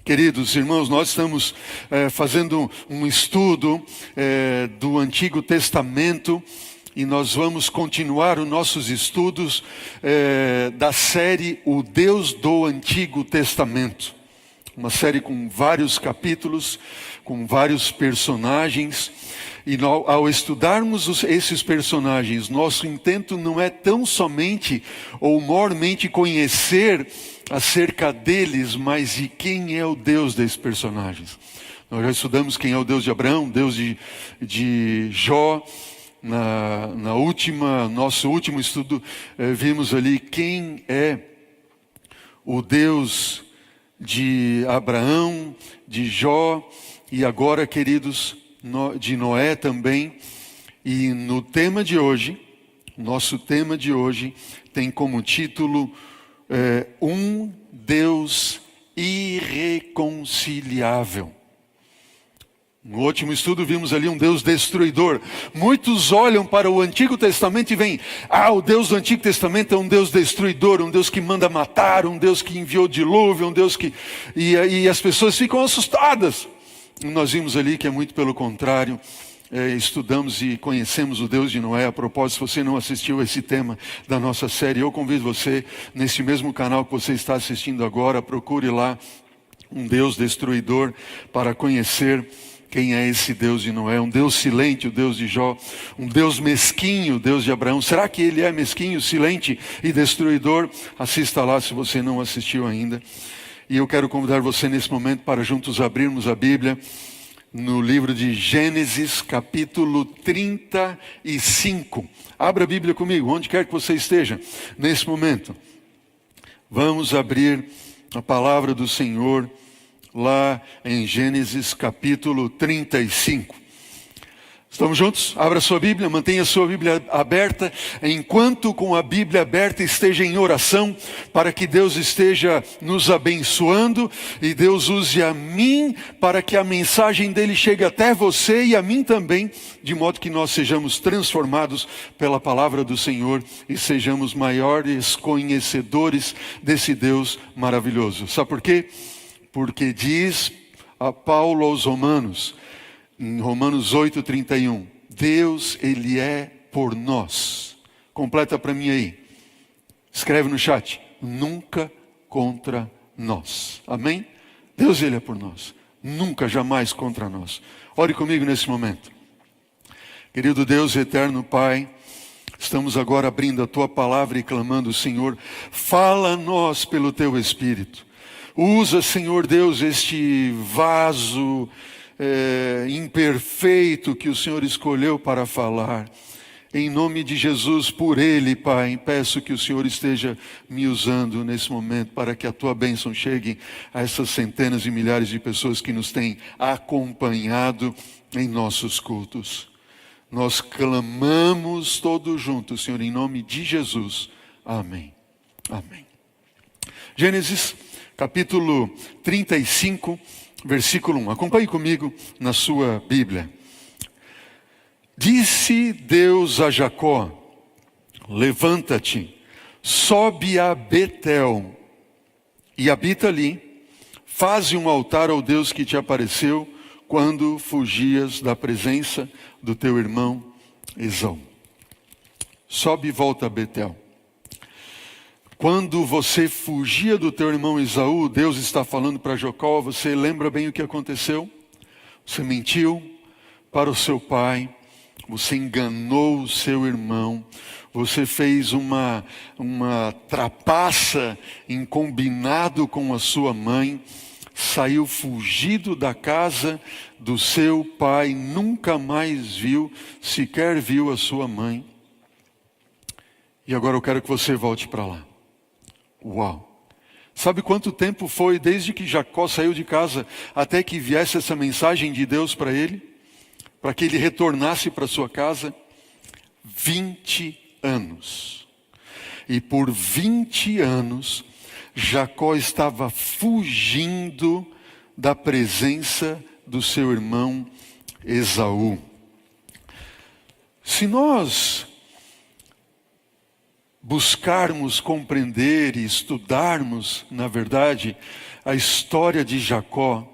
Queridos irmãos, nós estamos fazendo um estudo do Antigo Testamento e nós vamos continuar os nossos estudos da série O Deus do Antigo Testamento. Uma série com vários capítulos, com vários personagens. E ao estudarmos esses personagens, nosso intento não é tão somente ou mormente conhecer acerca deles, mas de quem é o Deus desses personagens. Nós já estudamos quem é o Deus de Abraão, Deus de Jó. Nosso último estudo, vimos ali quem é o Deus de Abraão, de Jó, e agora, queridos, de Noé também. E no tema de hoje, nosso tema de hoje tem como título um Deus irreconciliável. No último estudo vimos ali um Deus destruidor. Muitos olham para o Antigo Testamento e veem, o Deus do Antigo Testamento é um Deus destruidor, um Deus que manda matar, um Deus que enviou dilúvio, um Deus que... E as pessoas ficam assustadas. E nós vimos ali que é muito pelo contrário. Estudamos e conhecemos o Deus de Noé. A propósito, se você não assistiu esse tema da nossa série, eu convido você, nesse mesmo canal que você está assistindo agora, procure lá um Deus destruidor para conhecer quem é esse Deus de Noé. Um Deus silente, o Deus de Jó. Um Deus mesquinho, o Deus de Abraão. Será que ele é mesquinho, silente e destruidor? Assista lá se você não assistiu ainda. E eu quero convidar você nesse momento para juntos abrirmos a Bíblia no livro de Gênesis, capítulo 35. Abra a Bíblia comigo, onde quer que você esteja, nesse momento. Vamos abrir a palavra do Senhor lá em Gênesis, capítulo 35. Estamos juntos? Abra sua Bíblia, mantenha a sua Bíblia aberta, enquanto com a Bíblia aberta esteja em oração, para que Deus esteja nos abençoando e Deus use a mim para que a mensagem dele chegue até você e a mim também, de modo que nós sejamos transformados pela palavra do Senhor e sejamos maiores conhecedores desse Deus maravilhoso. Sabe por quê? Porque diz a Paulo aos Romanos, em Romanos 8:31, Deus, Ele é por nós. Completa para mim aí. Escreve no chat. Nunca contra nós. Amém? Deus, Ele é por nós. Nunca, jamais contra nós. Ore comigo nesse momento. Querido Deus eterno Pai, estamos agora abrindo a Tua palavra e clamando, Senhor, fala a nós pelo Teu Espírito. Usa, Senhor Deus, este vaso imperfeito que o Senhor escolheu para falar. Em nome de Jesus, por Ele, Pai, peço que o Senhor esteja me usando nesse momento para que a Tua bênção chegue a essas centenas e milhares de pessoas que nos têm acompanhado em nossos cultos. Nós clamamos todos juntos, Senhor, em nome de Jesus. Amém. Amém. Gênesis, capítulo 35, versículo 1. Acompanhe comigo na sua Bíblia. Disse Deus a Jacó, levanta-te, sobe a Betel e habita ali, faze um altar ao Deus que te apareceu quando fugias da presença do teu irmão Esaú. Sobe e volta a Betel. Quando você fugia do teu irmão Esaú, Deus está falando para Jacó, você lembra bem o que aconteceu? Você mentiu para o seu pai, você enganou o seu irmão, você fez uma trapaça em combinado com a sua mãe, saiu fugido da casa do seu pai, nunca mais sequer viu a sua mãe. E agora eu quero que você volte para lá. Uau! Sabe quanto tempo foi desde que Jacó saiu de casa até que viesse essa mensagem de Deus para ele? Para que ele retornasse para sua casa? 20 anos. E por 20 anos, Jacó estava fugindo da presença do seu irmão Esaú. Se nós buscarmos compreender e estudarmos, na verdade, a história de Jacó,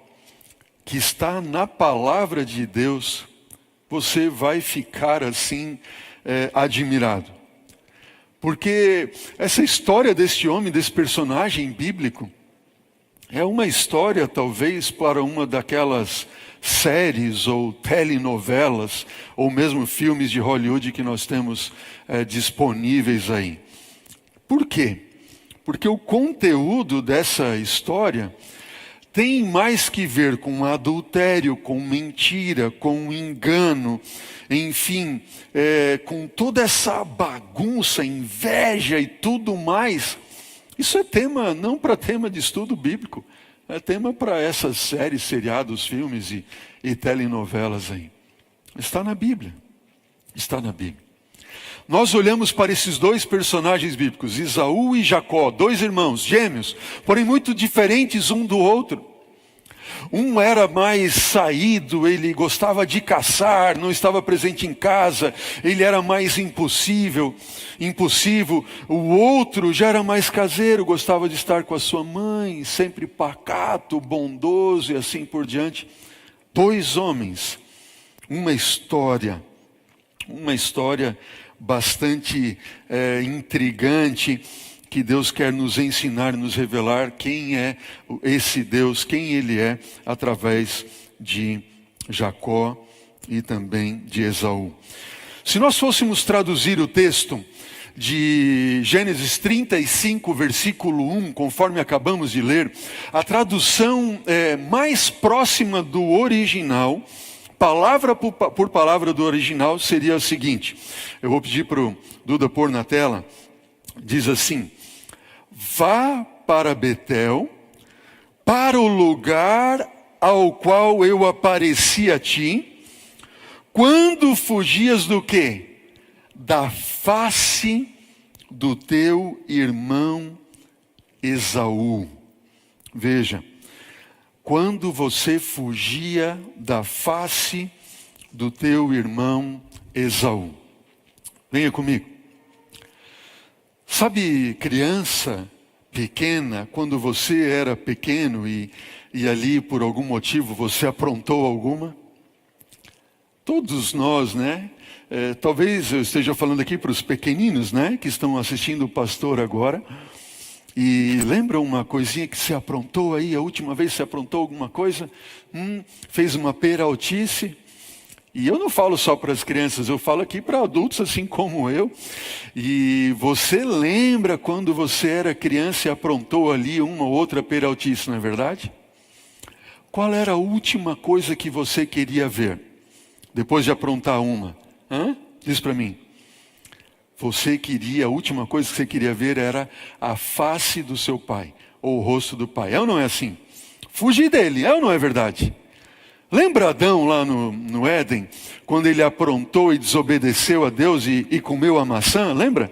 que está na palavra de Deus, você vai ficar assim, admirado. Porque essa história deste homem, desse personagem bíblico, é uma história talvez para uma daquelas séries ou telenovelas, ou mesmo filmes de Hollywood que nós temos disponíveis aí. Por quê? Porque o conteúdo dessa história tem mais que ver com adultério, com mentira, com engano, enfim, com toda essa bagunça, inveja e tudo mais. Isso é tema, não para tema de estudo bíblico, é tema para essas séries, seriados, filmes e telenovelas aí. Está na Bíblia, está na Bíblia. Nós olhamos para esses dois personagens bíblicos, Esaú e Jacó, dois irmãos gêmeos, porém muito diferentes um do outro. Um era mais saído, ele gostava de caçar, não estava presente em casa, ele era mais impulsivo. O outro já era mais caseiro, gostava de estar com a sua mãe, sempre pacato, bondoso e assim por diante. Dois homens, uma história bastante intrigante, que Deus quer nos ensinar, nos revelar quem é esse Deus, quem Ele é, através de Jacó e também de Esaú. Se nós fôssemos traduzir o texto de Gênesis 35, versículo 1, conforme acabamos de ler, a tradução mais próxima do original, palavra por palavra do original, seria a seguinte. Eu vou pedir para o Duda pôr na tela. Diz assim: vá para Betel, para o lugar ao qual eu apareci a ti, quando fugias do quê? Da face do teu irmão Esaú. Veja, quando você fugia da face do teu irmão Esaú. Venha comigo. Sabe, criança pequena, quando você era pequeno e ali por algum motivo você aprontou alguma? Todos nós, né? Talvez eu esteja falando aqui para os pequeninos, né? Que estão assistindo o pastor agora. E lembra uma coisinha que você aprontou aí? A última vez você aprontou alguma coisa? Fez uma peraltice? E eu não falo só para as crianças, eu falo aqui para adultos assim como eu. E você lembra quando você era criança e aprontou ali uma ou outra peraltice, não é verdade? Qual era a última coisa que você queria ver, depois de aprontar uma? Diz para mim. A última coisa que você queria ver era a face do seu pai, ou o rosto do pai. É ou não é assim? Fugir dele, é ou não é verdade? Lembra Adão lá no Éden, quando ele aprontou e desobedeceu a Deus e comeu a maçã? Lembra?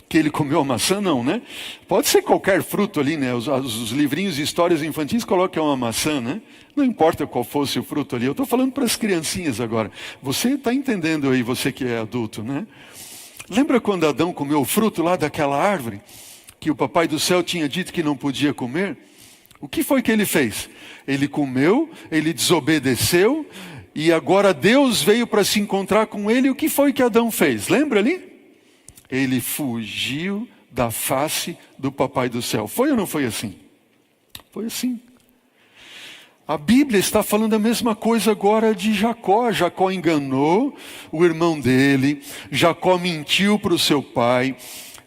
Que ele comeu a maçã? Não, né? Pode ser qualquer fruto ali, né? Os livrinhos de histórias infantis colocam uma maçã, né? Não importa qual fosse o fruto ali. Eu estou falando para as criancinhas agora. Você está entendendo aí, você que é adulto, né? Lembra quando Adão comeu o fruto lá daquela árvore, que o papai do céu tinha dito que não podia comer? O que foi que ele fez? Ele comeu, ele desobedeceu, e agora Deus veio para se encontrar com ele. O que foi que Adão fez? Lembra ali? Ele fugiu da face do papai do céu. Foi ou não foi assim? Foi assim. A Bíblia está falando a mesma coisa agora de Jacó. Jacó enganou o irmão dele, Jacó mentiu para o seu pai,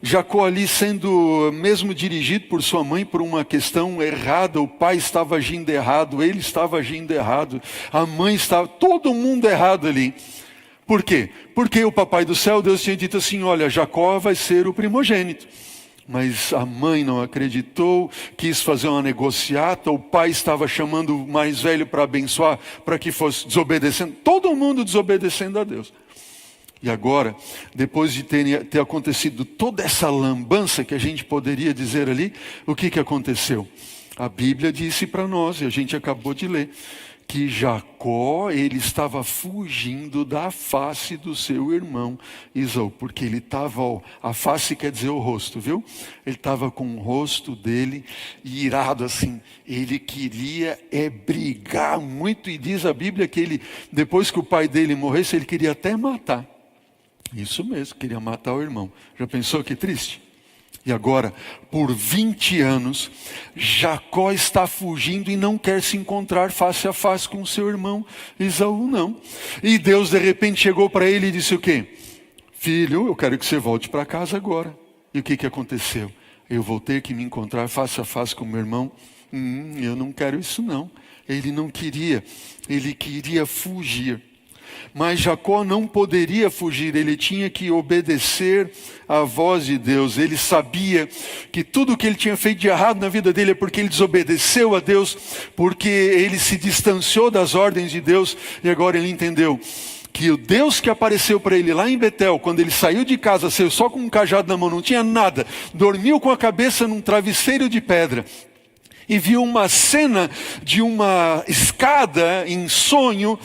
Jacó ali sendo mesmo dirigido por sua mãe por uma questão errada, o pai estava agindo errado, ele estava agindo errado, a mãe estava, todo mundo errado ali. Por quê? Porque o papai do céu, Deus tinha dito assim, olha, Jacó vai ser o primogênito. Mas a mãe não acreditou, quis fazer uma negociata, o pai estava chamando o mais velho para abençoar, para que fosse desobedecendo, todo mundo desobedecendo a Deus. E agora, depois de ter acontecido toda essa lambança que a gente poderia dizer ali, o que aconteceu? A Bíblia disse para nós, e a gente acabou de ler, que Jacó, ele estava fugindo da face do seu irmão Esaú, porque ele estava, a face quer dizer o rosto, viu? Ele estava com o rosto dele irado assim, ele queria brigar muito, e diz a Bíblia que ele, depois que o pai dele morresse, ele queria até matar. Isso mesmo, queria matar o irmão. Já pensou que triste? E agora, por 20 anos, Jacó está fugindo e não quer se encontrar face a face com seu irmão Esaú, não. E Deus de repente chegou para ele e disse o quê? Filho, eu quero que você volte para casa agora. E o que aconteceu? Eu vou ter que me encontrar face a face com meu irmão? Eu não quero isso não. Ele não queria, ele queria fugir. Mas Jacó não poderia fugir, ele tinha que obedecer à voz de Deus. Ele sabia que tudo que ele tinha feito de errado na vida dele é porque ele desobedeceu a Deus, porque ele se distanciou das ordens de Deus, e agora ele entendeu que o Deus que apareceu para ele lá em Betel, quando ele saiu de casa, saiu só com um cajado na mão, não tinha nada, dormiu com a cabeça num travesseiro de pedra, e viu uma cena de uma escada em sonho,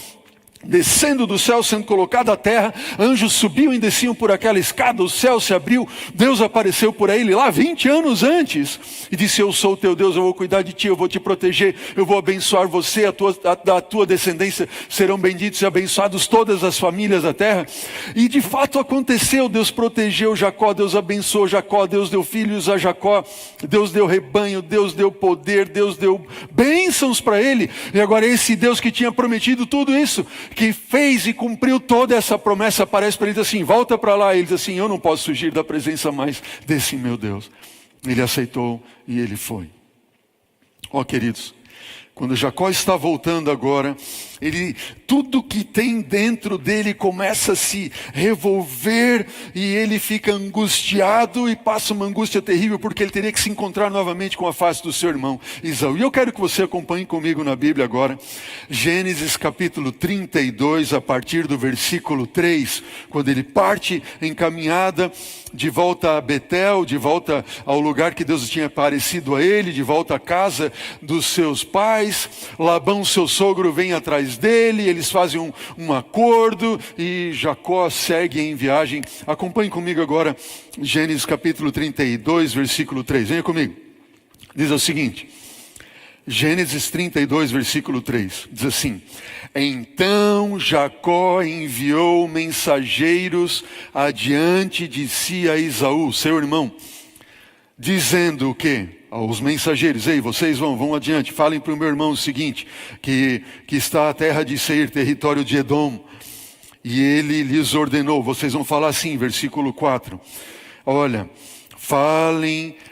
descendo do céu, sendo colocado à terra, anjos subiam e desciam por aquela escada, o céu se abriu, Deus apareceu por ele lá 20 anos antes, e disse: eu sou o teu Deus, eu vou cuidar de ti, eu vou te proteger, eu vou abençoar você, a tua descendência serão benditos e abençoados todas as famílias da terra. E de fato aconteceu, Deus protegeu Jacó, Deus abençoou Jacó, Deus deu filhos a Jacó, Deus deu rebanho, Deus deu poder, Deus deu bênçãos para ele. E agora esse Deus que tinha prometido tudo isso, que fez e cumpriu toda essa promessa, aparece para ele e diz assim: volta para lá. Ele diz assim: eu não posso fugir da presença mais desse meu Deus. Ele aceitou e ele foi. Ó, queridos, quando Jacó está voltando agora, tudo que tem dentro dele começa a se revolver, e ele fica angustiado e passa uma angústia terrível, porque ele teria que se encontrar novamente com a face do seu irmão Esaú. E eu quero que você acompanhe comigo na Bíblia agora, Gênesis capítulo 32, a partir do versículo 3, quando ele parte em caminhada de volta a Betel, de volta ao lugar que Deus tinha aparecido a ele, de volta à casa dos seus pais. Labão, seu sogro, vem atrás dele, eles fazem um acordo e Jacó segue em viagem. Acompanhe comigo agora Gênesis capítulo 32, versículo 3. Venha comigo. Diz o seguinte, Gênesis 32, versículo 3, diz assim: então Jacó enviou mensageiros adiante de si a Esaú, seu irmão, dizendo o quê? Aos mensageiros: ei, vocês vão adiante, falem para o meu irmão o seguinte, que está a terra de Seir, território de Edom. E ele lhes ordenou, vocês vão falar assim, versículo 4, olha,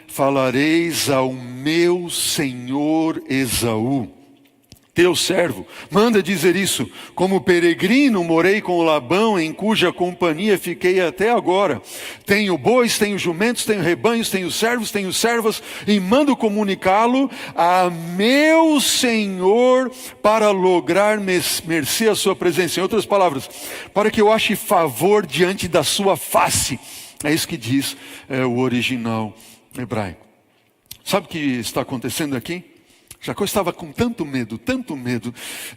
falareis ao meu senhor Esaú, teu servo, manda dizer isso: como peregrino morei com Labão, em cuja companhia fiquei até agora. Tenho bois, tenho jumentos, tenho rebanhos, tenho servos, tenho servas, e mando comunicá-lo a meu senhor para lograr mercê à sua presença. Em outras palavras, para que eu ache favor diante da sua face. É isso que diz o original hebraico. Sabe o que está acontecendo aqui? Jacó estava com tanto medo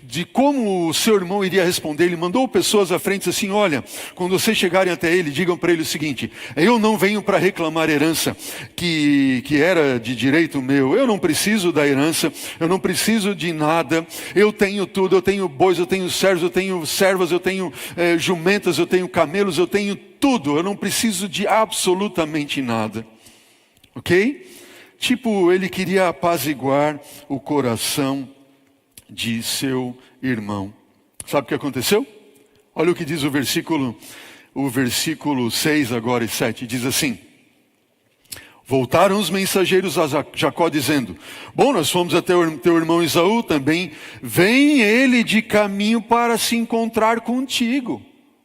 de como o seu irmão iria responder. Ele mandou pessoas à frente assim: olha, quando vocês chegarem até ele, digam para ele o seguinte: eu não venho para reclamar herança que era de direito meu, eu não preciso da herança, eu não preciso de nada, eu tenho tudo, eu tenho bois, eu tenho servos, eu tenho servas, eu tenho jumentas, eu tenho camelos, eu tenho tudo, eu não preciso de absolutamente nada. Ok? Tipo, ele queria apaziguar o coração de seu irmão. Sabe o que aconteceu? Olha o que diz o versículo 6 agora e 7. Diz assim: voltaram os mensageiros a Jacó dizendo: bom, nós fomos até o teu irmão Esaú, também vem ele de caminho para se encontrar contigo.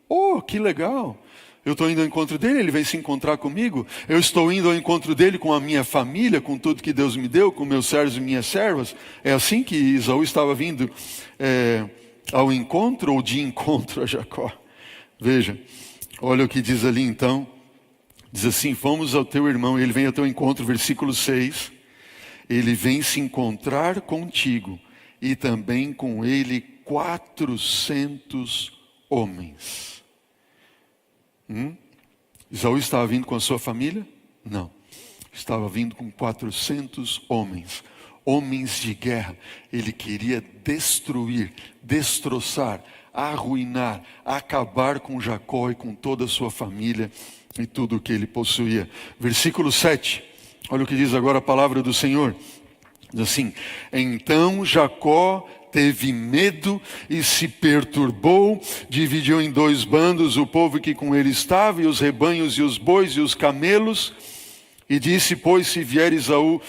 Oh, que legal! Eu estou indo ao encontro dele, ele vem se encontrar comigo. Eu estou indo ao encontro dele com a minha família, com tudo que Deus me deu, com meus servos e minhas servas. É assim que Esaú estava vindo ao encontro ou de encontro a Jacó. Veja, olha o que diz ali então. Diz assim: fomos ao teu irmão, ele vem ao teu encontro, versículo 6. Ele vem se encontrar contigo e também com ele 400 homens. Esaú estava vindo com a sua família? Não. Estava vindo com 400 homens. Homens de guerra. Ele queria destruir, destroçar, arruinar, acabar com Jacó e com toda a sua família e tudo o que ele possuía. Versículo 7. Olha o que diz agora a palavra do Senhor. Diz assim: então Jacó teve medo e se perturbou, dividiu em 2 bandos o povo que com ele estava, e os rebanhos e os bois e os camelos, e disse: pois se vier Esaú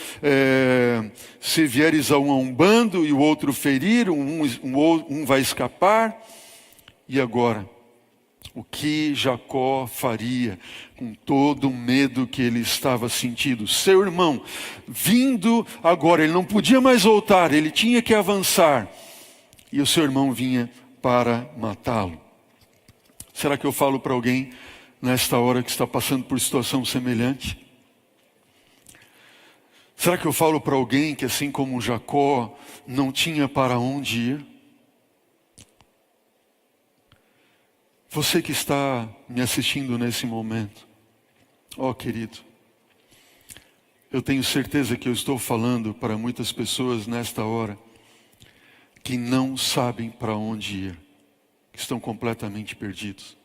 a um bando e o outro ferir, um vai escapar. E agora, o que Jacó faria com todo o medo que ele estava sentindo? Seu irmão, vindo agora, ele não podia mais voltar, ele tinha que avançar. E o seu irmão vinha para matá-lo. Será que eu falo para alguém nesta hora que está passando por situação semelhante? Será que eu falo para alguém que, assim como Jacó, não tinha para onde ir? Você que está me assistindo nesse momento, querido, eu tenho certeza que eu estou falando para muitas pessoas nesta hora que não sabem para onde ir, que estão completamente perdidos,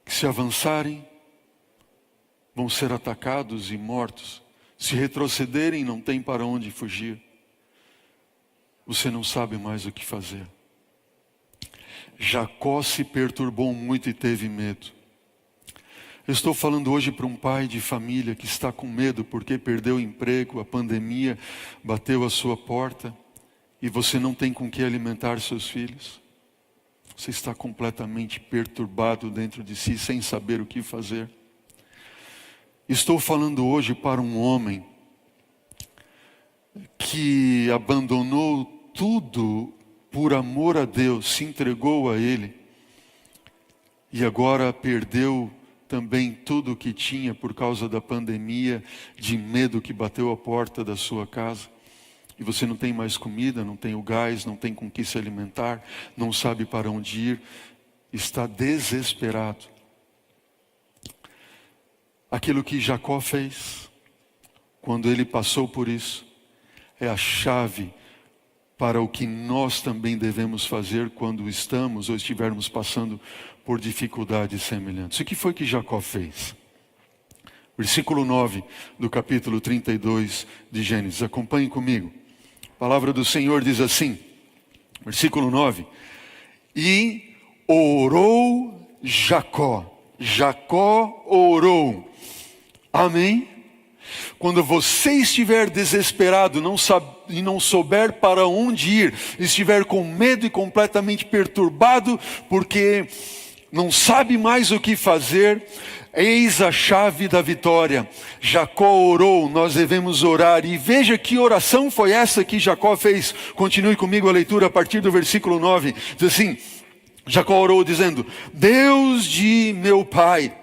que se avançarem vão ser atacados e mortos, se retrocederem não tem para onde fugir, você não sabe mais o que fazer. Jacó se perturbou muito e teve medo. Eu estou falando hoje para um pai de família que está com medo porque perdeu o emprego, a pandemia bateu a sua porta e você não tem com que alimentar seus filhos. Você está completamente perturbado dentro de si, sem saber o que fazer. Estou falando hoje para um homem que abandonou tudo por amor a Deus, se entregou a Ele e agora perdeu também tudo o que tinha por causa da pandemia, de medo que bateu a porta da sua casa. E você não tem mais comida, não tem o gás, não tem com que se alimentar, não sabe para onde ir, está desesperado. Aquilo que Jacó fez, quando ele passou por isso, é a chave para o que nós também devemos fazer quando estamos ou estivermos passando por dificuldades semelhantes. O que foi que Jacó fez? Versículo 9 do capítulo 32 de Gênesis. Acompanhe comigo. A palavra do Senhor diz assim, versículo 9. E orou Jacó. Jacó orou. Amém? Quando você estiver desesperado e não souber para onde ir, estiver com medo e completamente perturbado, porque não sabe mais o que fazer, eis a chave da vitória. Jacó orou, nós devemos orar. E veja que oração foi essa que Jacó fez. Continue comigo a leitura a partir do versículo 9. Diz assim, Jacó orou dizendo: Deus de meu pai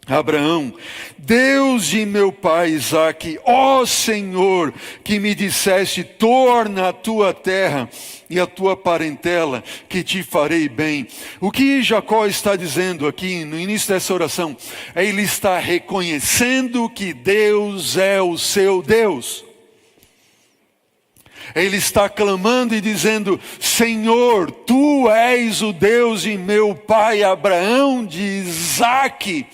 Abraão, Deus de meu pai Isaque, ó Senhor, que me disseste, torna a tua terra e a tua parentela, que te farei bem. O que Jacó está dizendo aqui no início dessa oração? Ele está reconhecendo que Deus é o seu Deus. Ele está clamando e dizendo: Senhor, tu és o Deus de meu pai Abraão, de Isaque.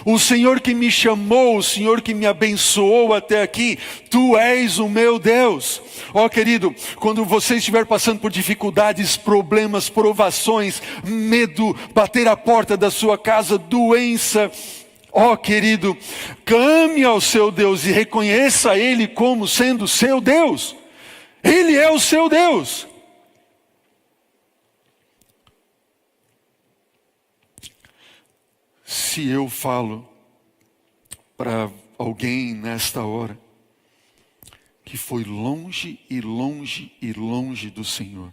O Senhor que me chamou, o Senhor que me abençoou até aqui, tu és o meu Deus. Ó querido, quando você estiver passando por dificuldades, problemas, provações, medo, bater a porta da sua casa, doença, ó querido, clame ao seu Deus e reconheça Ele como sendo seu Deus. Ele é o seu Deus. Se eu falo para alguém nesta hora que foi longe e longe e longe do Senhor,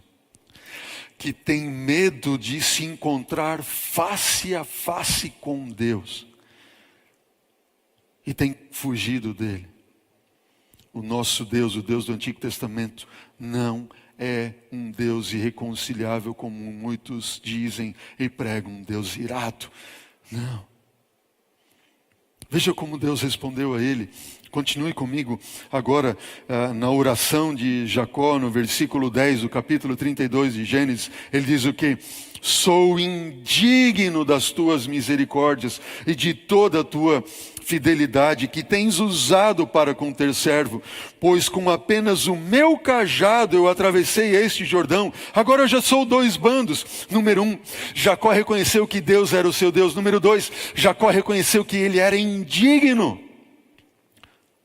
que tem medo de se encontrar face a face com Deus e tem fugido dele, O nosso Deus, o Deus do Antigo Testamento, não é um Deus irreconciliável como muitos dizem e pregam, um Deus irado. Não. Veja como Deus respondeu a ele. Continue comigo agora na oração de Jacó, no versículo 10 do capítulo 32 de Gênesis. Ele diz o quê? Sou indigno das tuas misericórdias e de toda a tua fidelidade que tens usado para com teu servo, pois com apenas o meu cajado eu atravessei este Jordão. Agora eu já sou dois bandos. Número 1, Jacó reconheceu que Deus era o seu Deus. Número 2, Jacó reconheceu que ele era indigno.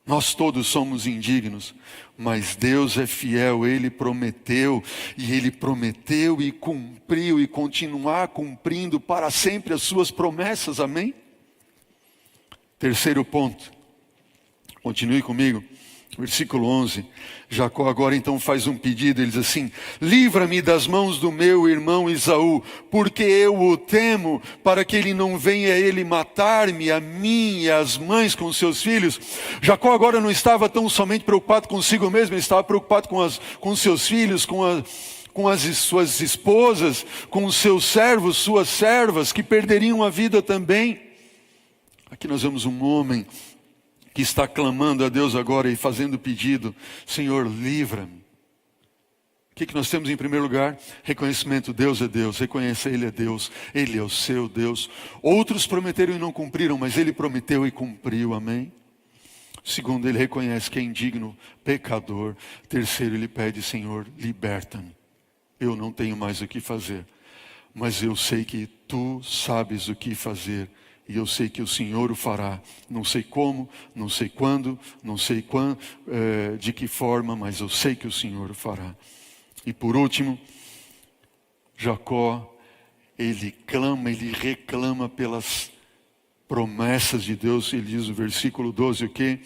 Nós todos somos indignos, mas Deus é fiel, Ele prometeu, e Ele prometeu e cumpriu, e continuar cumprindo para sempre as suas promessas, amém? Terceiro ponto, continue comigo, versículo 11, Jacó agora então faz um pedido, ele diz assim: livra-me das mãos do meu irmão Esaú, porque eu o temo, para que ele não venha ele matar-me, a mim e as mães com os seus filhos. Jacó agora não estava tão somente preocupado consigo mesmo, ele estava preocupado com os seus filhos, com as suas esposas, com os seus servos, suas servas, que perderiam a vida também. Aqui nós vemos um homem que está clamando a Deus agora e fazendo pedido: Senhor, livra-me. O que nós temos em primeiro lugar? Reconhecimento: Deus é Deus, reconheça Ele é Deus, Ele é o seu Deus. Outros prometeram e não cumpriram, mas Ele prometeu e cumpriu, amém? Segundo, ele reconhece que é indigno, pecador. Terceiro, ele pede: Senhor, liberta-me. Eu não tenho mais o que fazer, mas eu sei que Tu sabes o que fazer. E eu sei que o Senhor o fará. Não sei como, não sei quando, não sei de que forma, mas eu sei que o Senhor o fará. E por último, Jacó, ele clama, ele reclama pelas promessas de Deus. Ele diz no versículo 12 o quê?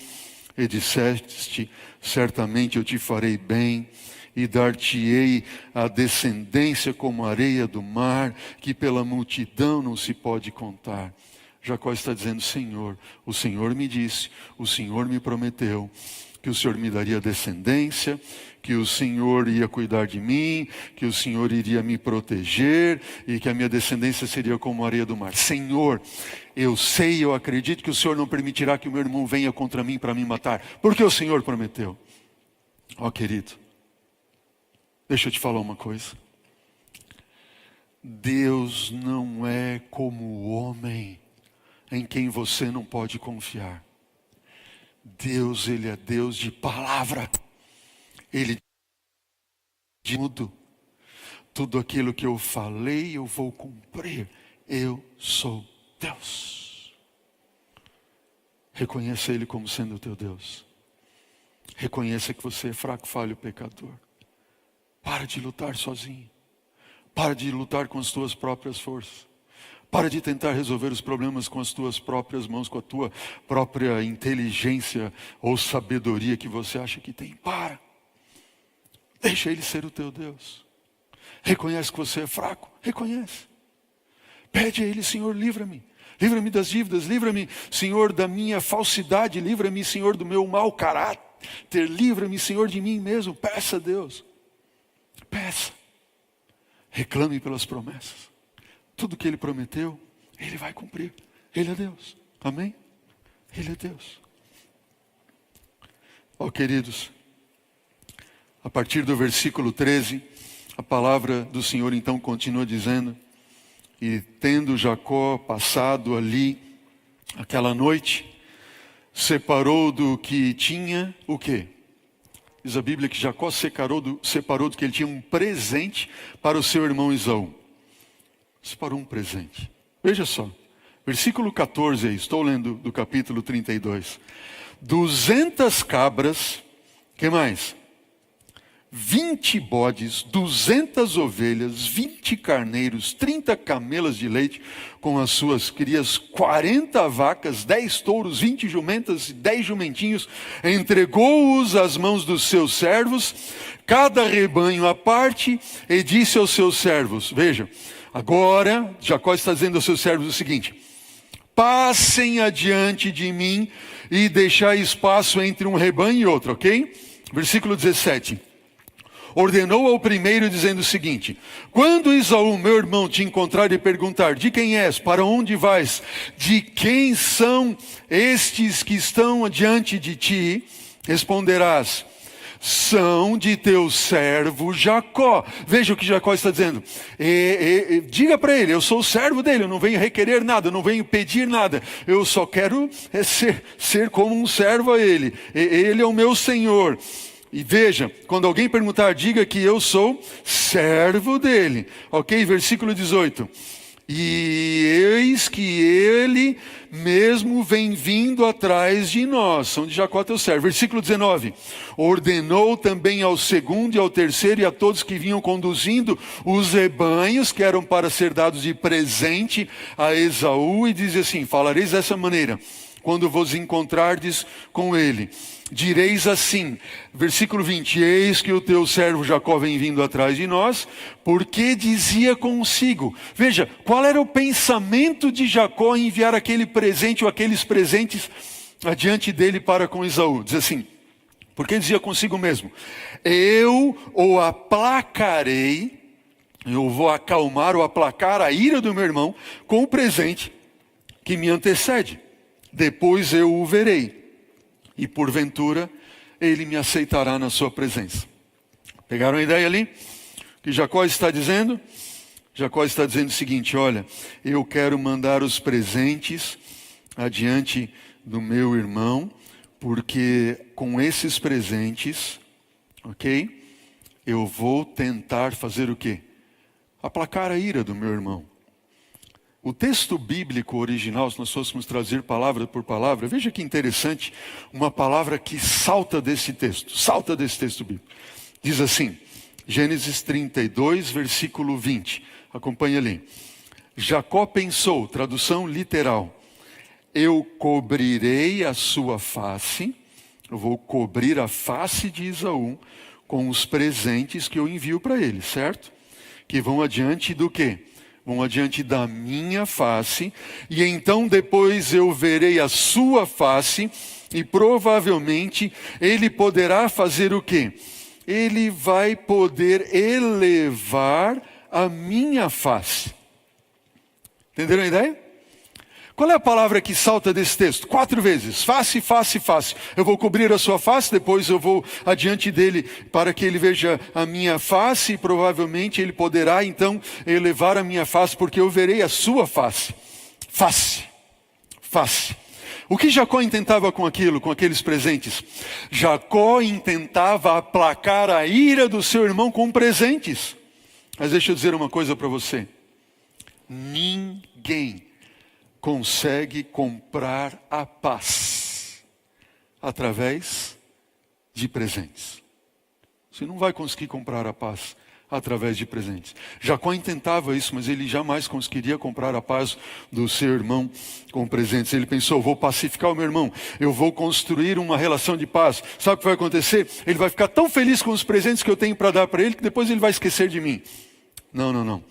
E disseste: certamente eu te farei bem, e dar-te-ei a descendência como a areia do mar, que pela multidão não se pode contar. Jacó está dizendo: Senhor, o Senhor me disse, o Senhor me prometeu que o Senhor me daria descendência, que o Senhor ia cuidar de mim, que o Senhor iria me proteger e que a minha descendência seria como a areia do mar. Senhor, eu sei, eu acredito que o Senhor não permitirá que o meu irmão venha contra mim para me matar, porque o Senhor prometeu. Ó, querido, deixa eu te falar uma coisa. Deus não é como o homem, em quem você não pode confiar. Deus, Ele é Deus de palavra. Ele diz tudo aquilo que eu falei, eu vou cumprir. Eu sou Deus. Reconheça Ele como sendo o teu Deus. Reconheça que você é fraco, falho, pecador. Para de lutar sozinho. Para de lutar com as tuas próprias forças. Para de tentar resolver os problemas com as tuas próprias mãos, com a tua própria inteligência ou sabedoria que você acha que tem. Para. Deixa Ele ser o teu Deus. Reconhece que você é fraco. Reconhece. Pede a Ele: Senhor, livra-me. Livra-me das dívidas. Livra-me, Senhor, da minha falsidade. Livra-me, Senhor, do meu mau caráter. Livra-me, Senhor, de mim mesmo. Peça a Deus. Peça. Reclame pelas promessas. Tudo que Ele prometeu, Ele vai cumprir. Ele é Deus. Amém? Ele é Deus. Ó, queridos, a partir do versículo 13, a palavra do Senhor então continua dizendo: e tendo Jacó passado ali aquela noite, separou do que tinha o quê? Diz a Bíblia que Jacó separou do que ele tinha um presente para o seu irmão Esaú. Separou um presente. Veja só, versículo 14 aí, estou lendo do capítulo 32. 200 cabras, que mais? 20 bodes, 200 ovelhas, 20 carneiros, 30 camelas de leite com as suas crias, 40 vacas, 10 touros, 20 jumentas e 10 jumentinhos. Entregou-os às mãos dos seus servos, cada rebanho à parte, e disse aos seus servos: veja, agora Jacó está dizendo aos seus servos o seguinte: passem adiante de mim e deixai espaço entre um rebanho e outro, ok? Versículo 17. Ordenou ao primeiro dizendo o seguinte: quando Esaú, meu irmão, te encontrar e perguntar: de quem és, para onde vais, de quem são estes que estão diante de ti, responderás: são de teu servo Jacó. Veja o que Jacó está dizendo. Diga para ele: eu sou o servo dele, eu não venho requerer nada, eu não venho pedir nada, eu só quero ser como um servo a ele. Ele é o meu Senhor. E veja, quando alguém perguntar, diga que eu sou servo dele. Ok? Versículo 18. E eis que ele mesmo vem vindo atrás de nós. São de Jacó teu servo. Versículo 19. Ordenou também ao segundo e ao terceiro e a todos que vinham conduzindo os rebanhos, que eram para ser dados de presente a Esaú, e diz assim: falareis dessa maneira, quando vos encontrardes com ele. Direis assim, versículo 20, eis que o teu servo Jacó vem vindo atrás de nós, porque dizia consigo. Veja, qual era o pensamento de Jacó em enviar aquele presente ou aqueles presentes adiante dele para com Esaú? Diz assim, porque dizia consigo mesmo: eu o aplacarei, eu vou acalmar ou aplacar a ira do meu irmão com o presente que me antecede. Depois eu o verei, e porventura ele me aceitará na sua presença. Pegaram a ideia ali? O que Jacó está dizendo? Jacó está dizendo o seguinte: olha, eu quero mandar os presentes adiante do meu irmão, porque com esses presentes, ok? Eu vou tentar fazer o quê? Aplacar a ira do meu irmão. O texto bíblico original, se nós fôssemos trazer palavra por palavra, veja que interessante, uma palavra que salta desse texto bíblico. Diz assim, Gênesis 32, versículo 20. Acompanhe ali. Jacó pensou, tradução literal: eu cobrirei a sua face, eu vou cobrir a face de Esaú com os presentes que eu envio para ele, certo? Que vão adiante do quê? Vão adiante da minha face, e então depois eu verei a sua face, e provavelmente ele poderá fazer o quê? Ele vai poder elevar a minha face. Entenderam a ideia? Qual é a palavra que salta desse texto? 4 vezes. Face, face, face. Eu vou cobrir a sua face, depois eu vou adiante dele para que ele veja a minha face, e provavelmente ele poderá então elevar a minha face, porque eu verei a sua face. Face. Face. O que Jacó intentava com aquilo, com aqueles presentes? Jacó intentava aplacar a ira do seu irmão com presentes. Mas deixa eu dizer uma coisa para você. Ninguém consegue comprar a paz através de presentes. Você não vai conseguir comprar a paz através de presentes. Jacó tentava isso, mas ele jamais conseguiria comprar a paz do seu irmão com presentes. Ele pensou: vou pacificar o meu irmão, eu vou construir uma relação de paz. Sabe o que vai acontecer? Ele vai ficar tão feliz com os presentes que eu tenho para dar para ele, que depois ele vai esquecer de mim. Não.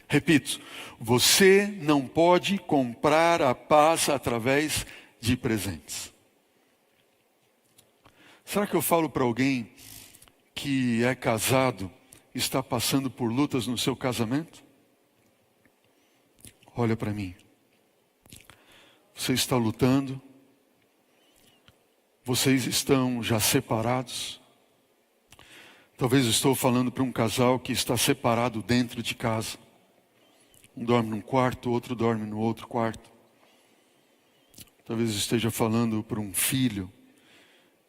Repito, você não pode comprar a paz através de presentes. Será que eu falo para alguém que é casado, está passando por lutas no seu casamento? Olha para mim. Você está lutando? Vocês estão já separados? Talvez eu estou falando para um casal que está separado dentro de casa. Um dorme num quarto, outro dorme no outro quarto. Talvez eu esteja falando para um filho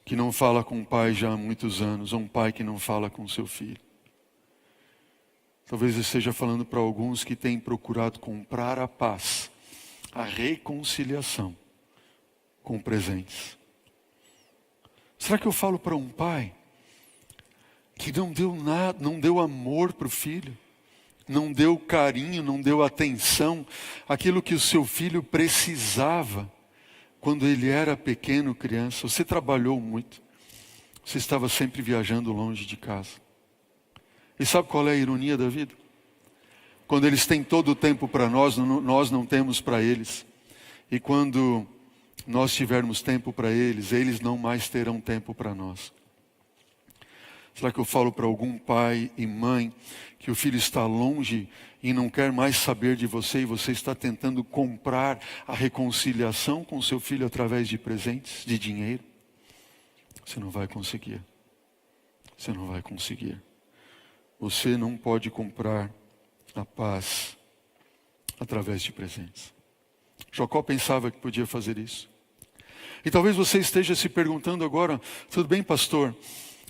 que não fala com o pai já há muitos anos, ou um pai que não fala com seu filho. Talvez eu esteja falando para alguns que têm procurado comprar a paz, a reconciliação com presentes. Será que eu falo para um pai que não deu nada, não deu amor para o filho, não deu carinho, não deu atenção, aquilo que o seu filho precisava quando ele era pequeno, criança? Você trabalhou muito, você estava sempre viajando longe de casa. E sabe qual é a ironia da vida? Quando eles têm todo o tempo para nós, nós não temos para eles. E quando nós tivermos tempo para eles, eles não mais terão tempo para nós. Será que eu falo para algum pai e mãe que o filho está longe e não quer mais saber de você e você está tentando comprar a reconciliação com seu filho através de presentes, de dinheiro? Você não vai conseguir. Você não vai conseguir. Você não pode comprar a paz através de presentes. Jacó pensava que podia fazer isso. E talvez você esteja se perguntando agora, tudo bem, pastor?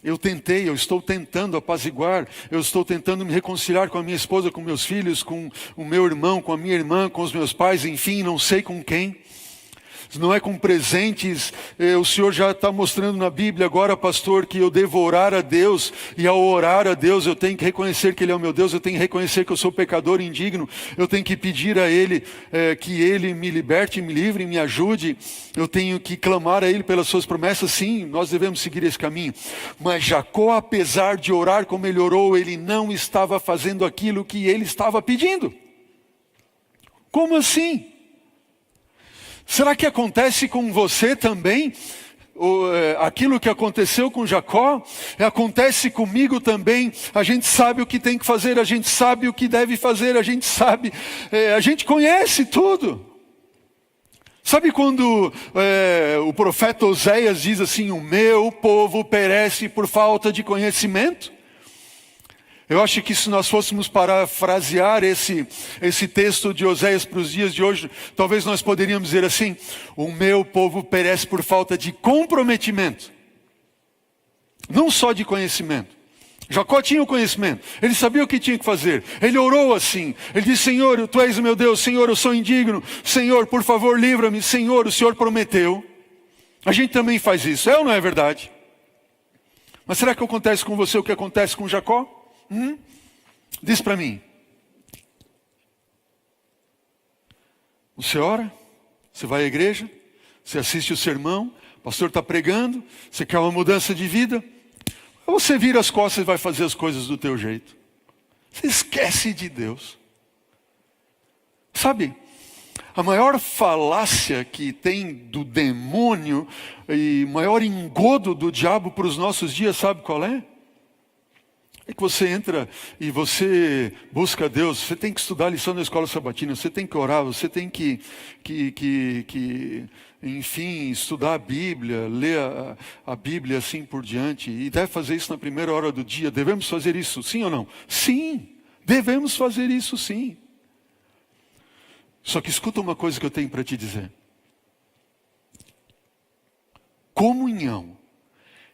Eu estou tentando apaziguar, eu estou tentando me reconciliar com a minha esposa, com meus filhos, com o meu irmão, com a minha irmã, com os meus pais, enfim, não sei com quem. Não é com presentes. O Senhor já está mostrando na Bíblia agora, pastor, que eu devo orar a Deus. E ao orar a Deus, eu tenho que reconhecer que Ele é o meu Deus. Eu tenho que reconhecer que eu sou pecador indigno. Eu tenho que pedir a Ele que Ele me liberte, me livre, me ajude. Eu tenho que clamar a Ele pelas suas promessas. Sim, nós devemos seguir esse caminho. Mas Jacó, apesar de orar como ele orou, ele não estava fazendo aquilo que ele estava pedindo. Como assim? Será que acontece com você também? Aquilo que aconteceu com Jacó, acontece comigo também. A gente sabe o que tem que fazer, a gente sabe o que deve fazer, a gente sabe, a gente conhece tudo. Sabe quando o profeta Oséias diz assim, o meu povo perece por falta de conhecimento? Eu acho que se nós fôssemos parafrasear esse texto de Oséias para os dias de hoje, talvez nós poderíamos dizer assim, o meu povo perece por falta de comprometimento. Não só de conhecimento. Jacó tinha o conhecimento, ele sabia o que tinha que fazer, ele orou assim, ele disse, Senhor, Tu és o meu Deus, Senhor, eu sou indigno, Senhor, por favor, livra-me, Senhor, o Senhor prometeu. A gente também faz isso, é ou não é verdade? Mas será que acontece com você o que acontece com Jacó? Diz para mim. Você ora, você vai à igreja, você assiste o sermão, o pastor está pregando, você quer uma mudança de vida, ou você vira as costas e vai fazer as coisas do teu jeito. Você esquece de Deus. Sabe, a maior falácia que tem do demônio e maior engodo do diabo para os nossos dias, sabe qual é? É que você entra e você busca Deus, você tem que estudar a lição da escola sabatina, você tem que orar, você tem que enfim, estudar a Bíblia, ler a Bíblia assim por diante, e deve fazer isso na primeira hora do dia. Devemos fazer isso, sim ou não? Sim, devemos fazer isso sim. Só que escuta uma coisa que eu tenho para te dizer. Comunhão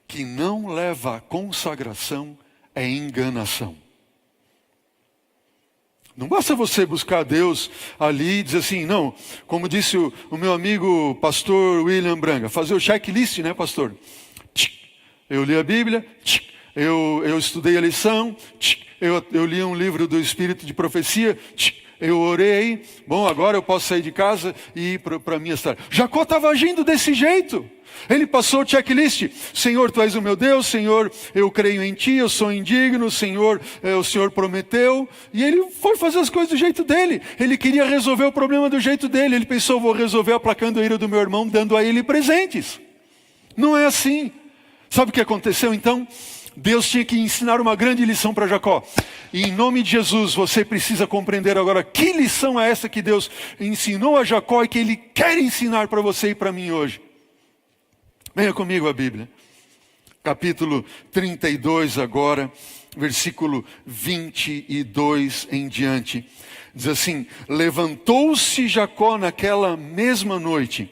que não leva à consagração é enganação. Não basta você buscar Deus ali e dizer assim, não, como disse o meu amigo pastor William Branga, fazer o checklist, né, pastor? Eu li a Bíblia, eu estudei a lição, eu li um livro do Espírito de Profecia, eu orei, bom, agora eu posso sair de casa e ir para a minha cidade. Jacó estava agindo desse jeito. Ele passou o checklist. Senhor, Tu és o meu Deus. Senhor, eu creio em Ti. Eu sou indigno. Senhor, o Senhor prometeu. E ele foi fazer as coisas do jeito dele. Ele queria resolver o problema do jeito dele. Ele pensou, vou resolver aplacando a ira do meu irmão, dando a ele presentes. Não é assim. Sabe o que aconteceu então? Deus tinha que ensinar uma grande lição para Jacó. E em nome de Jesus, você precisa compreender agora que lição é essa que Deus ensinou a Jacó e que Ele quer ensinar para você e para mim hoje. Venha comigo a Bíblia. Capítulo 32 agora, versículo 22 em diante. Diz assim, levantou-se Jacó naquela mesma noite,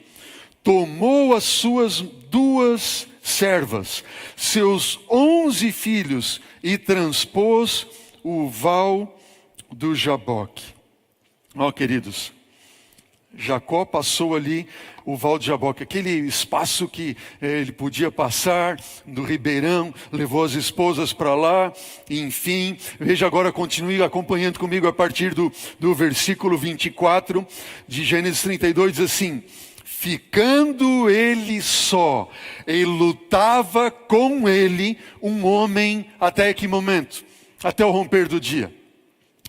tomou as suas 2 servas, seus 11 filhos e transpôs o val do Jaboque. Ó, queridos, Jacó passou ali o val de Jaboque, aquele espaço que ele podia passar do ribeirão, levou as esposas para lá, enfim. Veja agora, continue acompanhando comigo a partir do versículo 24 de Gênesis 32, diz assim, ficando ele só, e lutava com ele um homem até que momento? Até o romper do dia.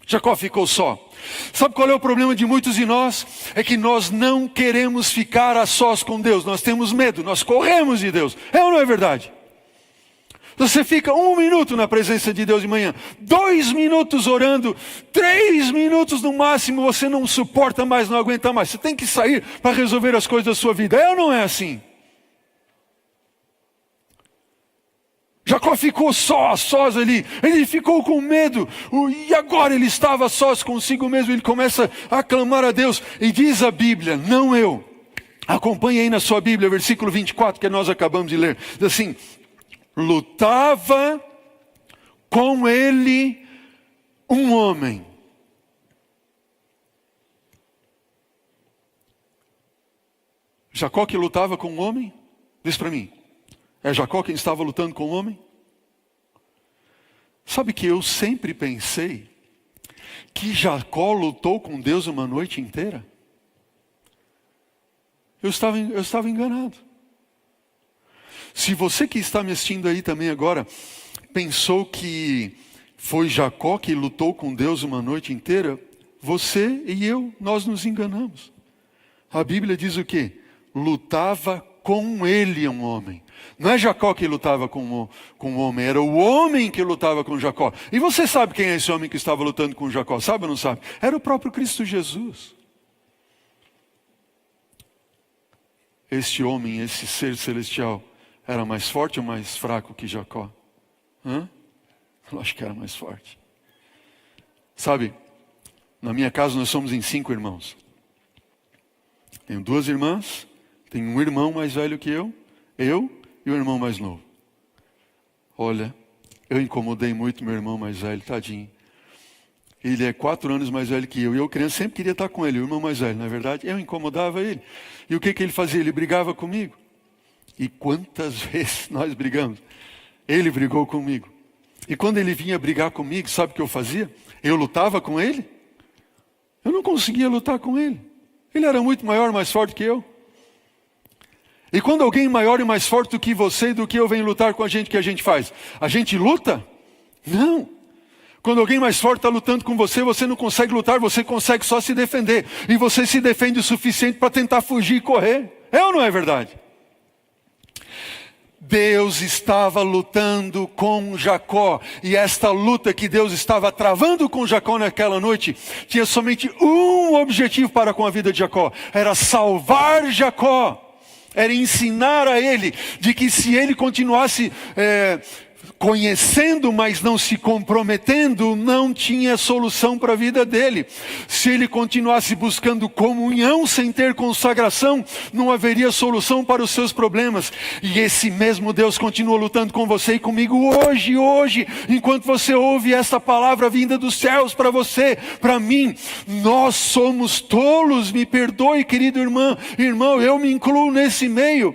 Jacó ficou só. Sabe qual é o problema de muitos de nós? É que nós não queremos ficar a sós com Deus. Nós temos medo, nós corremos de Deus. É ou não é verdade? Você fica 1 minuto na presença de Deus de manhã, 2 minutos orando, 3 minutos no máximo, você não suporta mais, não aguenta mais. Você tem que sair para resolver as coisas da sua vida. É ou não é assim? Jacó ficou sós ali, ele ficou com medo, e agora ele estava sós consigo mesmo, ele começa a clamar a Deus, e diz a Bíblia, não eu, acompanhe aí na sua Bíblia, versículo 24, que nós acabamos de ler, diz assim, lutava com ele um homem. Jacó que lutava com um homem? Diz para mim. É Jacó quem estava lutando com o homem? Sabe que eu sempre pensei que Jacó lutou com Deus uma noite inteira? Eu estava enganado. Se você que está me assistindo aí também agora, pensou que foi Jacó que lutou com Deus uma noite inteira, você e eu, nós nos enganamos. A Bíblia diz o quê? Lutava com ele um homem. Não é Jacó que lutava com o homem, era o homem que lutava com Jacó. E você sabe quem é esse homem que estava lutando com Jacó? Sabe ou não sabe? Era o próprio Cristo Jesus. Este homem, esse ser celestial, era mais forte ou mais fraco que Jacó? Eu acho que era mais forte. Sabe, na minha casa nós somos em 5 irmãos. Tenho 2 irmãs, tenho um irmão mais velho que eu e o irmão mais novo. Olha, eu incomodei muito meu irmão mais velho, tadinho. Ele é 4 anos mais velho que eu. E eu, criança, sempre queria estar com ele, o irmão mais velho, não é verdade? Eu incomodava ele. E o que ele fazia? Ele brigava comigo. E quantas vezes nós brigamos? Ele brigou comigo. E quando ele vinha brigar comigo, sabe o que eu fazia? Eu lutava com ele. Eu não conseguia lutar com ele. Ele era muito maior, mais forte que eu. E quando alguém maior e mais forte do que você e do que eu vem lutar com a gente, o que a gente faz? A gente luta? Não. Quando alguém mais forte está lutando com você, você não consegue lutar, você consegue só se defender. E você se defende o suficiente para tentar fugir e correr. É ou não é verdade? Deus estava lutando com Jacó. E esta luta que Deus estava travando com Jacó naquela noite, tinha somente um objetivo para com a vida de Jacó. Era salvar Jacó. Era ensinar a ele de que se ele continuasse conhecendo, mas não se comprometendo, não tinha solução para a vida dele. Se ele continuasse buscando comunhão sem ter consagração, não haveria solução para os seus problemas. E esse mesmo Deus continua lutando com você e comigo hoje, enquanto você ouve esta palavra vinda dos céus para você, para mim. Nós somos tolos, me perdoe, querido irmão, eu me incluo nesse meio.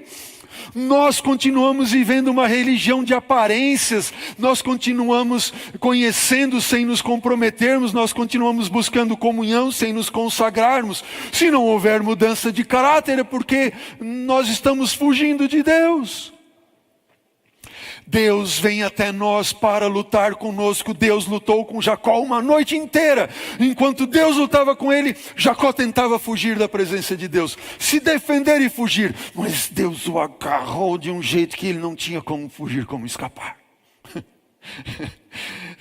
Nós continuamos vivendo uma religião de aparências, nós continuamos conhecendo sem nos comprometermos, nós continuamos buscando comunhão sem nos consagrarmos. Se não houver mudança de caráter é porque nós estamos fugindo de Deus. Deus vem até nós para lutar conosco. Deus lutou com Jacó uma noite inteira. Enquanto Deus lutava com ele, Jacó tentava fugir da presença de Deus, se defender e fugir. Mas Deus o agarrou de um jeito que ele não tinha como fugir, como escapar.